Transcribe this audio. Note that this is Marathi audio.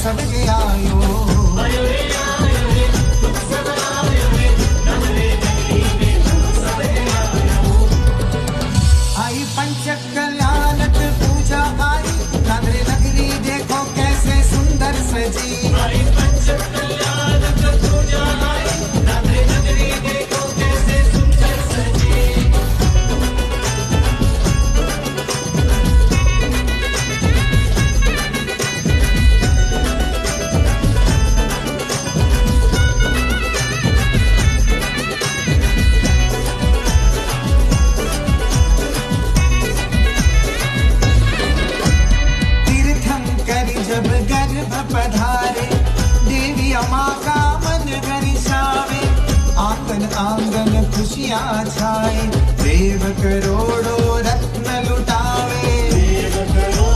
उत्सव के आयो। आई पंचक कल्याणक पूजा आई, नांदरे नगरी देखो कैसे सुंदर सजी। आई पंचक कल्याणक पूजा आई, नांदरे नगरी देखो कैसे सुंदर सजी। जब गर्भ पधारे देवी अमा का मन गरिसावे। आंगन आंगन खुशियां छाए, देव करोड़ों रत्न लुटावे। देव करोड़ों